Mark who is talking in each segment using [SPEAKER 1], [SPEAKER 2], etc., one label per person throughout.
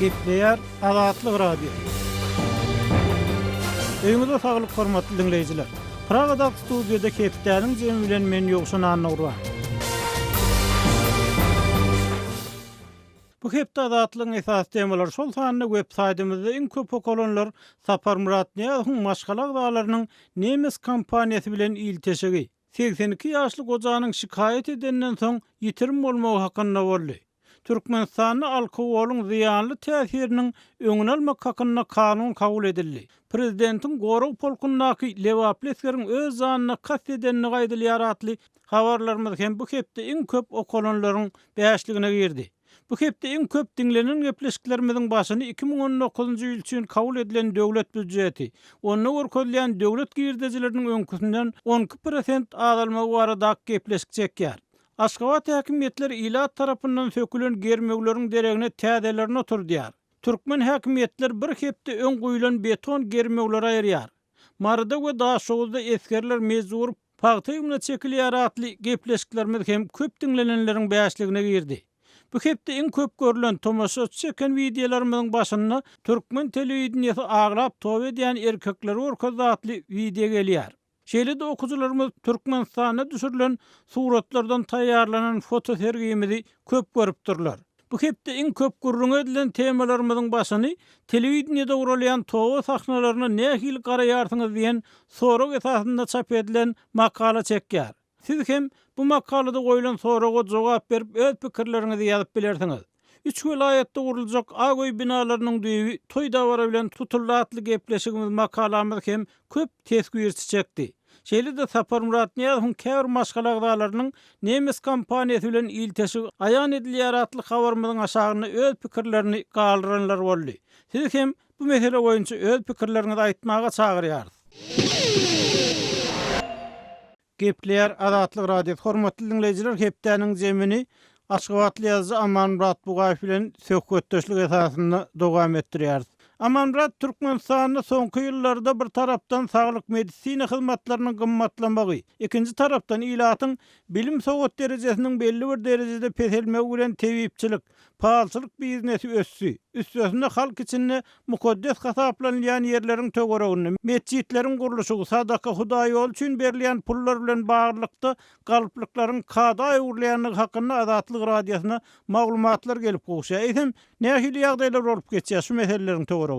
[SPEAKER 1] Gepleýär Azatlyk radio. Öňüňizde saglyk hormatly dinleýijiler. Pragada studiýada Kepdäniň jemi bilen men ýogşan anawra. Bu hepde Azatlygyň esas temaları şol sanyny websaytymyzda iň köp okulanlar Sapar Murat Niýazowyň maşgalak daglarynyň Nemes kompaniýasy bilen ilteşigi. 82 ýaşlyk ojanyň şikayet edenden soň ýitirim bolmagy hakynda boldy. Türkmenistanyň alkogoluň ziýanly täsiriniň öňüne almak hakynda kanun kabul edildi. Prezidentiň Goraw polkundaky Lewapleskiň öz zanyna kast edenini gaýdylýar atly habarlarymyz hem bu hepde iň köp okulanlaryň bäşligine girdi. Bu hepde iň köp dinlenen gepleşiklerimiziň başyny 2019-njy ýyl üçin kabul edilen döwlet büdjeti, onu görkezleýän döwlet girdijileriniň öňküsinden 12% azalma barada gepleşik çekýär. Aşgabat häkimetleri ilat tarapyndan sökülen germegleriň deregine täzelerini oturdýar. Türkmen häkimetleri bir hepde öň goýulan beton germegleri aýyrýar. Marada we Daşowuzda eskerler mezur paýtaýymyna çekilýär atly gepleşiklerimiz hem köp dinlenenleriň bäşligine girdi. Bu hepde iň köp görülen tomaşa çeken videolarymyzyň başyna Türkmen telewizionyasy aglap tow edýän erkekleri orkazatly video gelýär. Şeýle-de okujularymyz Türkmenistana düşürilen suratlardan taýýarlanan foto sergimizi köp görüp durlar. Bu hepde iň köp gurrun edilen temalarymyzyň başyny telewizionyada uralýan towa sahnalaryna nähili garaýarsyňyz diýen sorag esasynda çap edilen makala çekýär. Siz hem bu makalada goýulan soraga jogap berip öz pikirleriňizi ýazyp bilersiňiz. 3 vilayetde guruljak Agoý binalarynyň düýbi toý dawara bilen tutulýatly gepleşigimiz makalamyz hem köp tesgir çekdi. Şeýle-de Sapar Murat Niýazowyň käbir maşgalak daglarynyň Nemes kompaniýasy bilen ilteşigi aýan edilýär atly habarymyzyň aşagyna öz pikirlerini galdyranlar boldy. Siz hem bu mesele boýunça öz pikirleriňizi aýtmaga çagyrýarys. Gepleýär Azatlyk radio. Hormatly dinleýijiler, hepdäniň jemini Aşgabatly ýazgy Aman Murat Bugaýew bilen söhbetdeşlik esasynda dowam etdirýär. Aman Murat Türkmenistanyň soňky ýyllarda bir tarapdan saglyk medisina hyzmatlarynyň gymmatlamagy, ikinji tarapdan ilatyň bilim sowgat derejesiniň belli bir derejede peselmegi bilen tebipçilik, pahalçylyk biznesi össü. Üstesinde halk içinde mukaddes hasaplanýan ýerleriň töweregiňi, mescitleriň gurulşy, sadaka Hudaý ýol üçin berilýän pullar bilen baglykda galyplyklaryň kada aýurlaýanlygy hakynda Azatlyk radiosyna maglumatlar gelip gowşa. Eýsem, nähili ýagdaýlar bolup geçýär şu meseleleriň töweregiňi?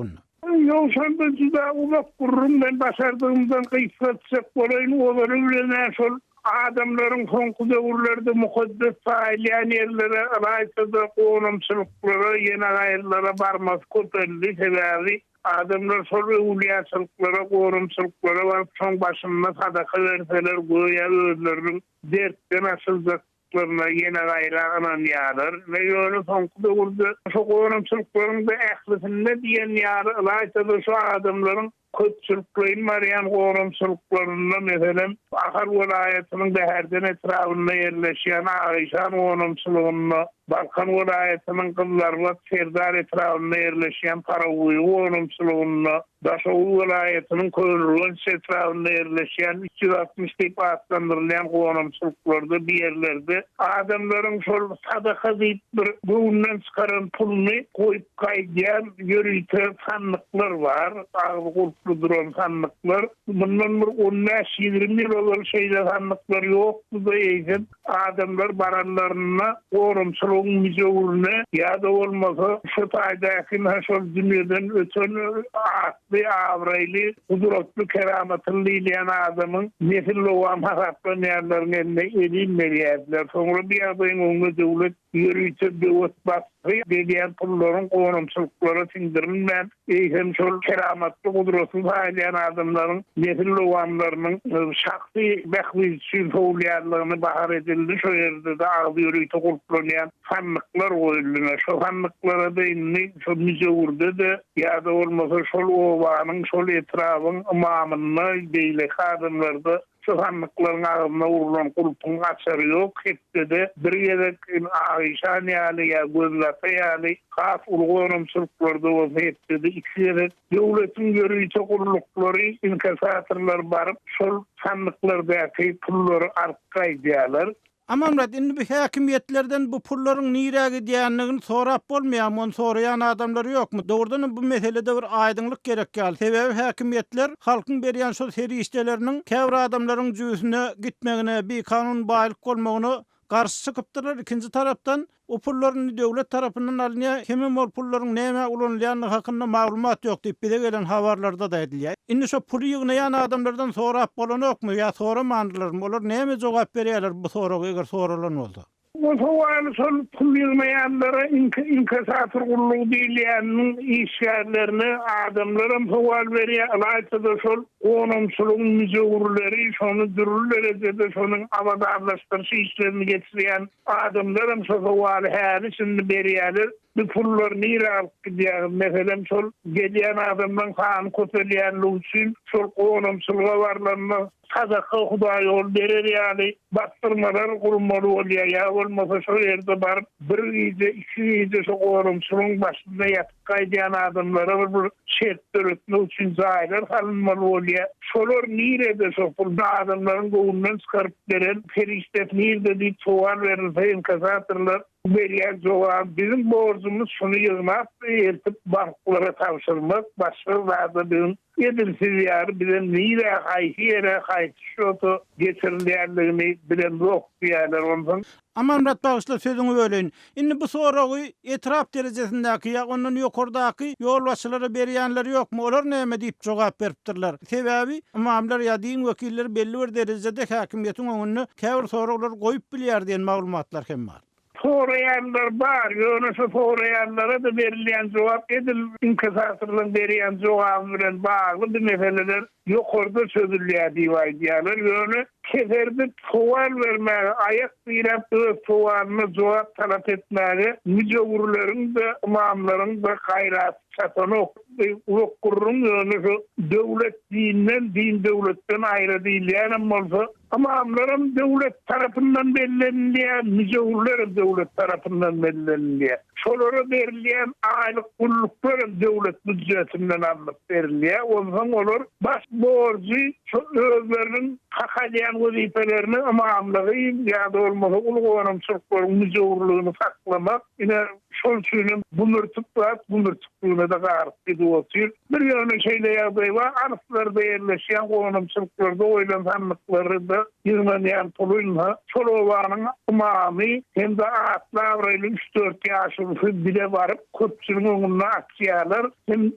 [SPEAKER 2] Ýoşanda juda uzak gurrun ben başardığımdan kıyfetçek bolayın oları bilen şol adamların soňky döwürlerde mukaddes faýlaýan ýerlere raýatsda gonumçylyklara, ýene gaýrlara barmas köpeldi sebäbi adamlar şol uliýaçylyklara, gonumçylyklara baryp soň başynda sadaka berseler goýa özleriniň dertden aşyljaklarına ýene gaýra ananýarlar we ýöne soňky döwürde şo gonumçylyklaryň da ählisinde diýen ýary raýatsda şo adamlaryň köpçülüklerin maryan gorumçylyklarynda meselem Ahar vilayatynyň bäherden etrafynda ýerleşýän Aýşan gorumçylygyna, Balkan vilayatynyň Gyllarbat Serdar etrafynda ýerleşýän Paragoý gorumçylygyna, Daşow vilayatynyň Köylüň etrafynda ýerleşýän 260 diýip atlandyrylýan gorumçylyklarda bir ýerlerde adamlaryň şol sadaka diýip bir göwünden çykaran pulny goýup gaýdýan ýörüýte sanlyklar var. Duran sanlıklar. Bundan bir 15-20 ýyl ol şeýle sanlyklar ýokdy da eýsen adamlar baranlaryna gorumçylygyň müjewürine ýa-da bolmasa şu taýdaky şol dünýeden öten atly awraýly guduratly keramatly diýen adamyň mesil lowam hasaplanýarlaryň eline edilmeýärler. Soňra bir ýagdaýyň öňüne döwlet ýörüýte döwlet basy diýen pullaryň gorumçylyklara sindirilmän eýsem şol keramatly guduratly faýlaýan adamlaryň mesil lowamlarynyň şahsy bähwi üçin faýlaýanlygyny bahar edildi. Şo ýerde de ýörüýte guruplanýan sanlyklar goýuldy. Şo sanlyklara da indi şo müjewürde de ýa-da bolmasa şol owanyň şol etrafyň imamyny beýle adamlarda şu sanlyklaryň agyna urulan gurupyň açary ýok. Hepde de bir ýerek Aýşan ýaly ýa gözlata ýaly has urganymçylyklarda hepde de iki ýerek döwletiň ýörüýte guruluklary, inkasatorlar baryp şol sanlyklardaky pullary arkaýdýarlar.
[SPEAKER 1] Amamrat indi bu häkimiýetlerden bu pullaryň nirä gidýänligini sorap bolmaýar, onu soraýan adamlar ýokmu? Dogrudan bu meselede bir aýdyňlyk gerek ýaly. Sebebi häkimiýetler halkyň berýän şol serişdeleriniň käbir adamlaryň jüýsüne gitmegine, bir kanun baýlyk bolmagyny garşy çykypdylar. İkinji tarapdan o pullaryň döwlet tarapyndan alınýar, hemem o pullaryň näme ulanýanlygy hakynda maglumat ýok diýip bize gelen habarlarda da edilýär. Indi şo pul ýygnaýan adamlardan sorap bolanokmy ýa soramandylarmy? Olar näme jogap berýärler bu soraga eger soralan bolsa?
[SPEAKER 2] Bu sowaly sol pul ýygmaýanlara inkasatır gullugy diýilýäniniň işgärlerini adamlarym sowal berýär. Alaýda şol onumçulugyň müjewirleri şonu dürürler edip şonuň awadarlaşdyryş işlerini geçirýän adamlarym sowaly häli şimdi berýärler. Bu pullar nirä alyp gidýär? Meselem şol gelýän adamdan kan kötelýänligi üçin şol onumçuluga barlaryna Kazakı Hudaý ol berer ýaly baktyrmalar gurmaly bolýar ýa bolmasa şo ýerde barıp bir ýyzy iki ýyzy şo gorumçylyň başynda ýatyp gaýdýan adamlara bir şert döretmek üçin zaýlar halynmaly bolýar. Şolar nirede şo pul adamlaryň gowundan çykaryp beren periştet nirde diýip sowal berilse inkasatyrlar berýän jogap bizim borjumuz şunu ýygmak, ertip banklara tapşyrmak, başga wagtda bizim edilsiz ýar bilen nirä haýhyra haýşoto geçirilýänligini bilen yok diýerler ondan.
[SPEAKER 1] Amamrat bagışla sözüňi böleýin. Indi bu soragy etraf derejesindäki ýa ondan ýokardaky ýolbaşçylara berýänler ýokmu? Olar näme diýip jogap beripdirler? Sebebi imamlar ýa din wekilleri belli bir derejede häkimiýetiň öňüne käbir soraglar goýup bilýär diýen maglumatlar hem bar.
[SPEAKER 2] Sorayanlar bar, ýöne sorayanlara da berilýän jogap edil inkasatyrlyň berýän jogaby bilen bagly bir meseleler ýokarda çözülýär diýip aýdýarlar. Ýöne keserde sowal bermäge, aýak ýerep sowalyna jogap talap etmäge müjewirleriň de imamlaryň da gaýrat çatanyk ukurrun ýöne döwlet dinden din döwletden aýra diýilýän bolsa imamlarym döwlet tarapyndan bellenýär, müjewirler döwlet tarapyndan bellenýär. Şolara berilýän aýlyk pulluklar döwlet büdjetinden alyp berilýär. Ondan olar baş borjy özleriniň hakalyan wezipelerini imamlygy ýa-da bolmasa ulugorumçylyk müjewirligini saklamak, ine şol üçin bunurtuplygyna da garyp gidýär. Bir ýöne şeýle ýagdaý bar, arflarda ýerleşýän gorumçylyklarda oýlananlyklary da ýygnaýan pulunha şolowanyň imamy hem de atlaryň 3-4 ýaşy bile barıp köpçüligiň öňüne atýarlar. Hem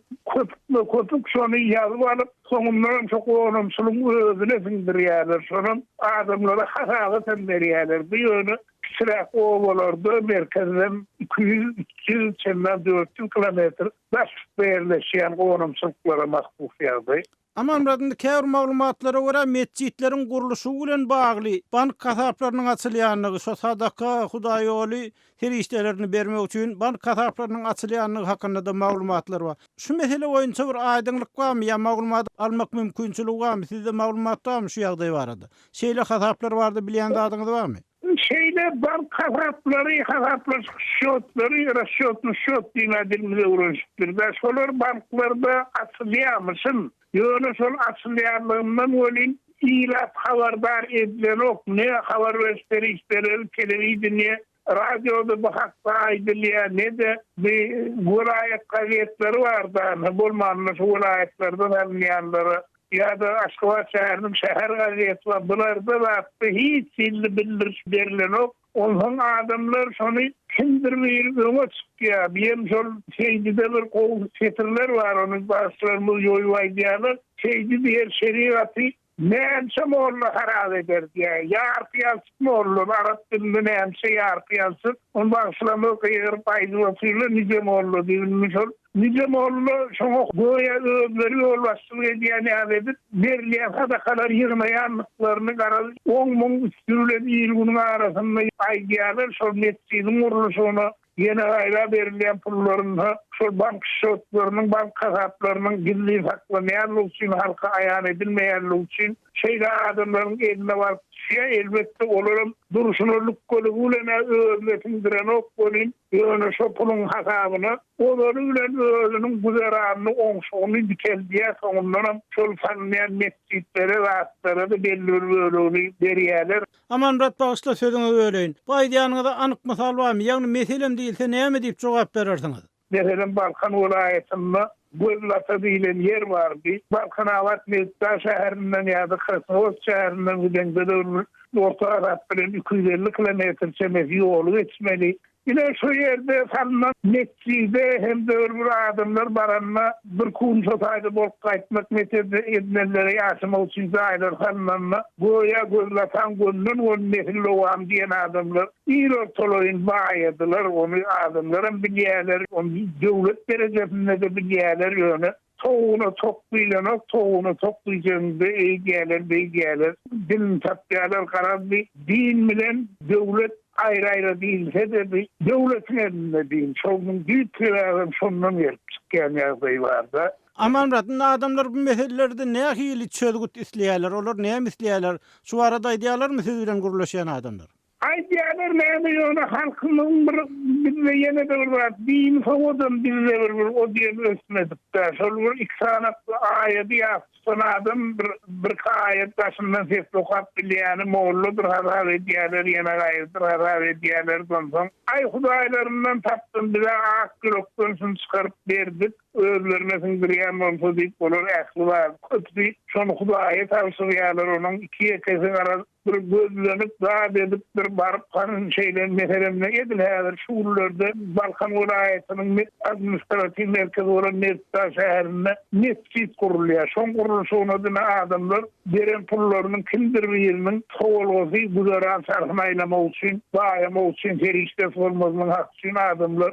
[SPEAKER 2] köpük şonu ýazyp alyp soňundan çok gorumçylyk özüne sindirýärler. Şonun adamlara hasagat berýärler. Bu ýöne Şirak ovalarda merkezden 200-300 çember 400 kilometr baş berleşýän gorumçylyklara mahsus ýagdaý.
[SPEAKER 1] Amamratynda käbir maglumatlara görä mescitleriň guruluşy bilen bagly bank kasaplarynyň açylýanlygy, şo sadaka Hudaý ýoly serişdelerini bermek üçin bank kasaplarynyň açylýanlygy hakynda da maglumatlar bar. Şu mesele boýunça bir aýdyňlyk barmy ýa maglumat almak mümkinçiligi barmy? Sizde maglumat barmy şu ýagdaý barada? Şeýle kasaplar bardy bilýän adyňyz barmy?
[SPEAKER 2] Şeyle bank kasaplar şotları, rasyotlu şot diýme dilinde uğraşıptır. Şolar banklarda açylýarmyşyn? Ýöne şol açylýanlygyndan bolin ýylap habardar edilen ne habar berýär, telewiziýa, radioda bu hakda aýdylýar, ne de vilayet gazetleri bar da, bolmanyň şu vilayetlerden alınýanlary ýa-da Aşgabat şäheriniň şäher gazeti bar. Bularda da hiç illi bildiriş berilýän. Ondan adamlar şonu kimdir bir öňe çykýar. Beýem şol şeýdide bir gowy setirler bar, onuň başlarymyz ýoýup aýdýarlar. Şeýdi bir şeriaty näçe morla harap eder diýär. Ýarpýan morla arap dilinde näçe ýarpýansy. On başlamy gyýyr paýdy nice morla diýilmiş. Nice morla şoňa goýa özleri ýolbaşçylyk edýän ýa-da berilýän sadakalar ýygnaýanlyklaryny garaly 10.000 üstüle ýylynyň arasynda aýdýarlar. Şol mescidiň guruluşyna ýene gaýra berilýän pullaryny şol bank şotlarynyň, bank kasaplarynyň gizli saklamaýanlygy üçin, halka aýan edilmeýänligi üçin şeýle adamlaryň eline baryp elbetde olaram duruşunluk golüne öwretilen ok bolyn, ýöne şo pulun hasabyny olary bilen özüniň güzeranyny oňşugyny dikeldiýär, soňundan şol fanýan mescitlere wagtlary da belli bir bölügi berýärler.
[SPEAKER 1] Aman Murat bagışla sözüňi öýleýin. Bu aýdýanyňyza anyk mysal barmy? Ýagny meselem diýilse näme diýip jogap berersiňiz?
[SPEAKER 2] Mesela Balkan vilayetinde Gölata diýilen yer bardy. Balkan Awat Mezda şäherinden ýa-da Kırkıoğuz şäherinden giden orta Arap bilen 250 kilometr çemesi ýolu geçmeli. Ine şu yerde salınan mescide hem de bir adamlar baranma bir kun sotaýda bolup gaýtmak meselde edinenlere ýaşamak üçin zaýlar salınan goýa gözlatan gönnün o mehilli oğam diýen adamlar ýer ortalaýyn baýadylar, onu adamlarym bilýärler, onu döwlet derejesinde de bilýärler ýöne. Toğunu toplaylanak, toğunu toplayacağında eýgäler, din tapýarlar garaby, din bilen döwlet aýra-aýra diýilse de döwletin elinde diýin. Şonuň büyükleri şondan gelip çykýan ýagdaý barda.
[SPEAKER 1] Aman Murat, adamlar bu meselelerde nähili çözgüt isleýärler, olar näme isleýärler? Şu arada aýdýarlarmy siz bilen gurulşan adamlar?
[SPEAKER 2] Aýdýarlar näme ýöne halkynyň bir ýene de bir din fawdam bizde bir o diýen ösmedipdi. Şol bir iksanatly aýat ýazsan adam bir aýat başyndan ses okap bilýäni moğullu bir habar edýärler, ýene gaýrydyr habar edýärler bolsa. Ay hudaýlaryndan tapdym, bize akyrokdan çykaryp berdik. Özlerine sindirýän bolsa diýip bolar ähli bar. Kötü şonu hudaýa tawsiýalar onuň iki ýekesin arasynda bir gözlenip zat edip bir barıp kanın şeylerin meselemine edilýär. Şuurlarda Balkan vilayetynyň administrativ merkezi olan Mezda şäherinde mescit kurulýar. Şoň kurulşyna da adamlar beren pullarynyň kimdir biriniň towalgy güzeran sarhyny aýlamak üçin, baýamak üçin ferişte bolmagynyň hak üçin adamlar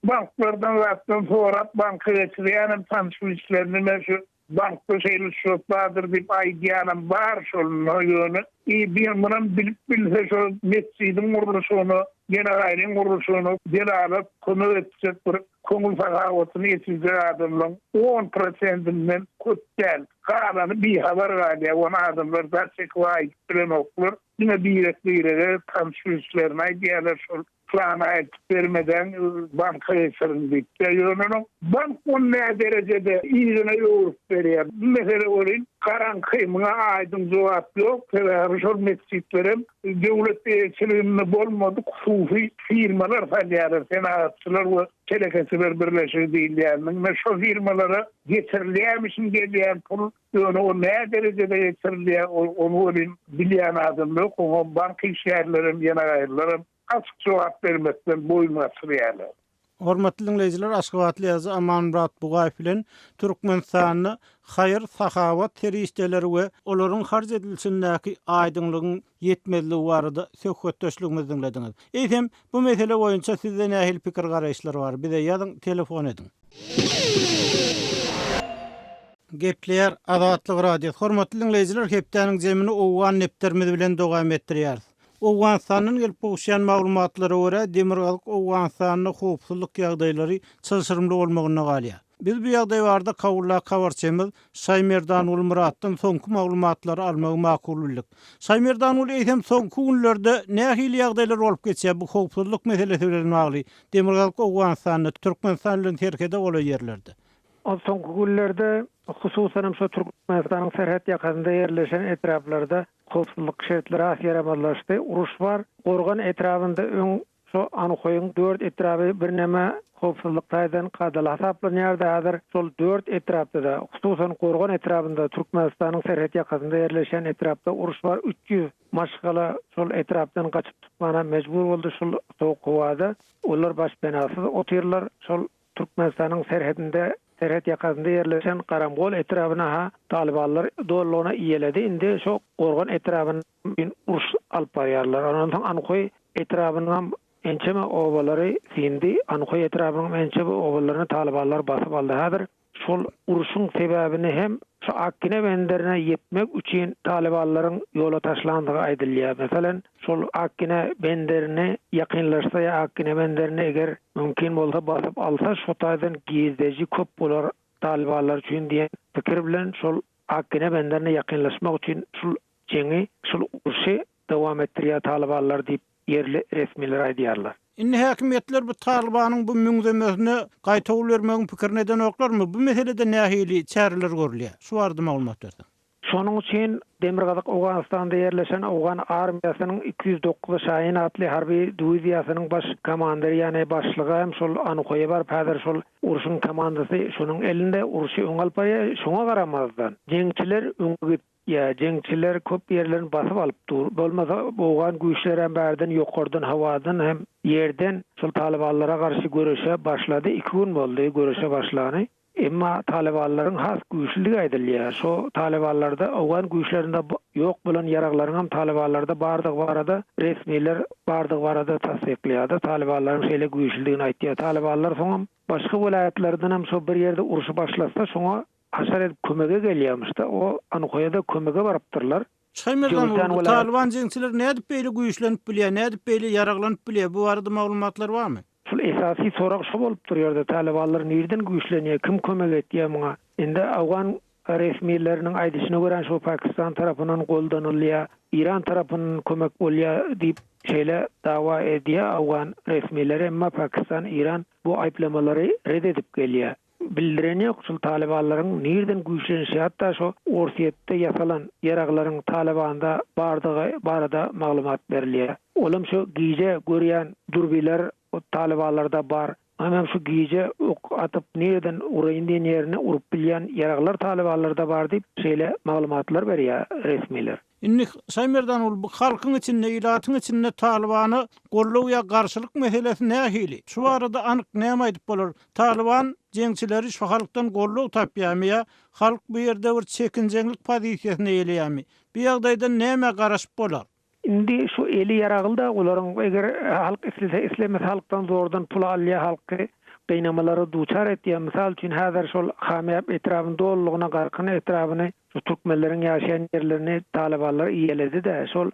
[SPEAKER 2] banklardan wagtdan sorap banka geçirýän tanşmyşlaryny meşhur bankda şeyli şotlardır diýip aýdýanym bar şol ýöne. Bir bunun bilse şu mescidin kuruluşunu, gene gaýryň kuruluşunu delalat konu etsek bir koňul fagawatyny ýetizýär adamlaryň 10%-inden köpdäl. Galany bir habar galýar, onu adamlar da çekwaý bilen oklar. Ýene bir tanşmyşlaryny aýdýarlar şol plana vermeden banka geçirildi. Yani bank on ne derecede iyiliğine yoğurup veriyor. Mesela orayın karan kıymına aydın cevap yok. Şol mescitlerim devlet elçiliğinde bolmadı. Kusufi firmalar falyarlar, senatçılar ve çelekesiler birleşir değil yani. Şu firmalara getiriliymişim geliyen pul o ne derecede getiriliyar onu orayın bilyen adım yok. O banka işyerlerim, yana gayrılarım açık cevap vermekten boyunması yani.
[SPEAKER 1] Hormatly dinleyijiler, Aşgabatly ýazy Aman Murat Bugaýew bilen Türkmenistanyny haýyr, sahawat terişdeleri we olaryň harj edilişindäki aýdynlygyň ýetmezligi barada söhbetdeşligimizi dinlediňiz. Eýsem, bu mesele boýunça sizde nähili pikir garaýşlar bar? Bize ýazyň, telefon ediň. Gepleýär Azatlyk radio. Hormatly dinleyijiler, hepdeniň jemini owgan nepterimiz bilen dowam etdirýär. Owganstanyň gelip bolşan maglumatlary görä Demirgalyk Owganstanyň howpsuzlyk ýagdaýlary çylşyrymly bolmagyna galýar. Biz bu ýagdaý barada kawulla kawarçymyz Saýmerdan ul Muratdan soňky maglumatlary almagy makul bildik. Saýmerdan ul eýsem soňky günlerde nähili ýagdaýlar bolup geçýär bu howpsuzlyk meselesi bilen bagly Demirgalyk Owganstanyny Türkmenistan bilen terkede bolan ýerlerde.
[SPEAKER 3] O soňky günlerde hususan şu Türkmenistanyň serhat ýakynda ýerleşen etraplarda howpsuzlyk şertleri asýaramallaşdy. Uruş bar. Gorgan etrafynda öň şu anykoýyň 4 etrapy bir näme howpsuzlyk taýdan gadal hasaplanýar hazır şol 4 etrapda da hususan Gorgan etrafynda Türkmenistanyň serhat ýakynda ýerleşen etrapda uruş bar. 300 maşgala şol etrapdan gaçyp tutmana mejbur boldy şol soğuk howada. Olar başpenasyz otirler şol Türkmenistanyň serhatynda serhat ýakynda ýerleşen Garamgol etrafyna Talibanlar dolluğuna iyeledi. Indi şu Gorgan etrafyny uruş alyp barýarlar. Ondan anykoy etrafynyň ençeme obalary sindi. Anykoy etrafynyň ençeme obalaryny Talibanlar basyp aldy. Hazır şol uruşyň sebäbini hem şu Akkine benderine yetmek üçin Talibanlaryň yola taşlandygy aýdylýar. Meselem, şol Akkine benderini ýakynlaşsa ýa Akkine benderini eger mümkin bolsa basyp alsa, şu taýdan gizdeji köp bolar Talibanlar üçin diýen pikir bilen şol Akkine benderini ýakynlaşmak üçin şol jeňi, şol urşy dowam etdirýär Talibanlar diýip yerli resmiler aýdýarlar.
[SPEAKER 1] Inni häkimetler bu Talibanyň bu müňdemesine gaýtaw bermegiň pikirini neden oklarmy? Bu meselede nähili çäreler görülýär? Şu barada maglumat berdi.
[SPEAKER 3] Şonuň üçin Demirgazyk Awganistanda yerleşen Awgan armiýasynyň 209 Şahin atly harby diwiziýasynyň baş komandary ýani başlygy hem şol Anukoýa bar häzir şol uruşyň komandasy şonuň elinde uruşy öňalpaýa şoňa garamazdan jeňçiler öňe ya jeňçiler köp ýerlerini basyp alypdy. Bolmasa Awgan güýçleri hem bärden ýokardan hawadan hem ýerden şol Talibanlara garşy görüşe başlady. 2 gün boldy görüşe başlany. Emma Talibanlaryň has güýçligi aýdylýar. Şo Talibanlarda Awgan güýçlerinde ýok bolan ýaraglaryň hem Talibanlarda bardygy barada resmiler bardygy barada tasdiklýardy. Talibanlaryň şeýle güýçligini aýtdy. Talibanlar soňam başga vilayatlardan hem şo bir ýerde uruşy başlasa şoňa hasar edip kömege gelýärmişdi. O Anukoýada kömege barypdyrlar.
[SPEAKER 1] Şaýmerdan Taliban jeňçiler nädip beýle güýçlenip bilýär, nädip beýle ýaraglanyp bilýär? Bu barada maglumatlar barmy?
[SPEAKER 3] Şol esasy sorak şu bolup durýardy. Talibanlar nerden güýçlenýär, kim kömek etýär muňa? Indi Awgan resmileriniň aýdyşyna görä şu Pakistan tarapyndan goldanylýar, İran tarapyndan kömek bolýar diýip şeýle dawa edýär Awgan resmileri, emma Pakistan, İran bu aýplamalary red edip gelýär. Bildirenýär şol Talibanlaryň nerden güýçlenýär, hatda şu Orsiýetde ýasalan ýaraglaryň Talibanda bardygy barada maglumat berilýär. Olam şu giýje görýän durbiler o Talibanlarda bar. Hem şu giýje ok atyp nereden uraýyndan ýerine urup bilýän ýaraglar Talibanlarda bar diýip şeýle maglumatlar berýär resmiler.
[SPEAKER 1] Inni Şaýmerdan bu halkyň içinde, ilatyň içinde Talibany gollaw ýa garşylyk meselesi nähili? Şu arada anyk näme aýdyp bolar? Taliban jeňçileri şu halkdan gollaw tapýarmy ýa halk bu ýerde bir çekinjeňlik pozisiýasyna eýelýärmi? Bu ýagdaýda näme garaşyp bolar?
[SPEAKER 3] Indi şu eli yaragylda olaryň eger halk islemes halkdan zordan pul alýar, halky gynamalara duçar etýär. Misal üçin häzir şol Hamyap etrafynda dollygyna garkyn etrafyny şu türkmenleriň ýaşaýan ýerlerini Talibanlar iýeledi-de şol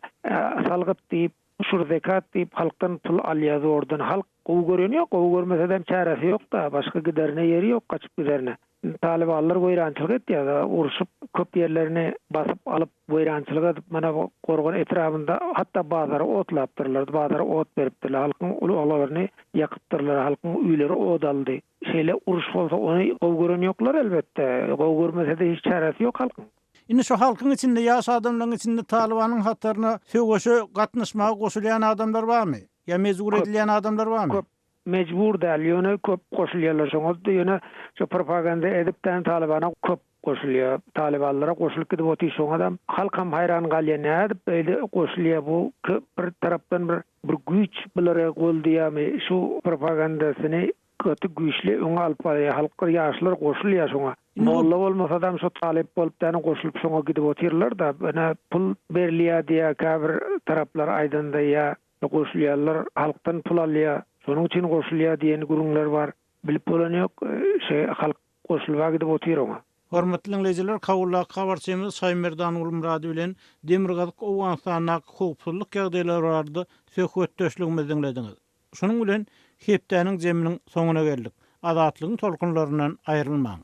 [SPEAKER 3] salgyp diýip, şur zekat diýip halkdan pul alýar zordan. Halk gowy görýär, gowy görmesem çäresi ýok-da, başga giderine ýeri ýok, kaçyp giderine. Talibanlar goýrançylyk etýär, uruşup köp ýerlerini basyp alyp goýrançylyk edip mana bu gorgun etrafynda hatda bazary otlapdyrlar, bazary ot beripdirler, halkyň ulaglaryny ýakypdyrlar, halkyň üýleri odaldy. Şeýle uruş bolsa ony gowy gören ýoklar elbetde, gowy görmese-de hiç çäresi ýok halkyň.
[SPEAKER 1] Indi şu halkyň içinde, ýaş adamlaryň içinde Talibanyň hatlaryna söwgeşe gatnaşmaga goşulýan adamlar barmy? Ya mezur edilen adamlar var mı?
[SPEAKER 3] Köp mecbur däl, ýöne köp goşulýarlar. Şoňa ýöne şu propaganda edipden Talibana köp goşulýar. Talibanlara goşulyp gidip oty şoňa halkam hayran galýar. Näde beýle goşulýar bu? Bir tarapdan bir güýç bilere goldyýarmy? Şu propagandasyny kötü güýçli öňe alyp barýar. Halklar ýaşlar goşulýar şoňa. Molla bolmasa adam şu talip bolup däne goşulyp şoňa gidip otyrlar da bana pul berilýär diýä käbir taraplar aýdanda ýa goşulýarlar halkdan pul alýar. Şonuň üçin goşulýar diýen gurumlar bar. Bilip bolan ýok, halk goşulýar gidip otyrýar.
[SPEAKER 1] Hormatly dinleyijiler, kawulla habarçymyz Şaýmerdan Ulmurady bilen Demirgazyk Awganistanyň howpsuzlyk ýagdaýlary barada söhbet döşligimizi dinlediňiz. Şonuň bilen hepdäniň jeminiň soňuna geldik. Azatlygyň tolkunlaryndan aýrylmaň.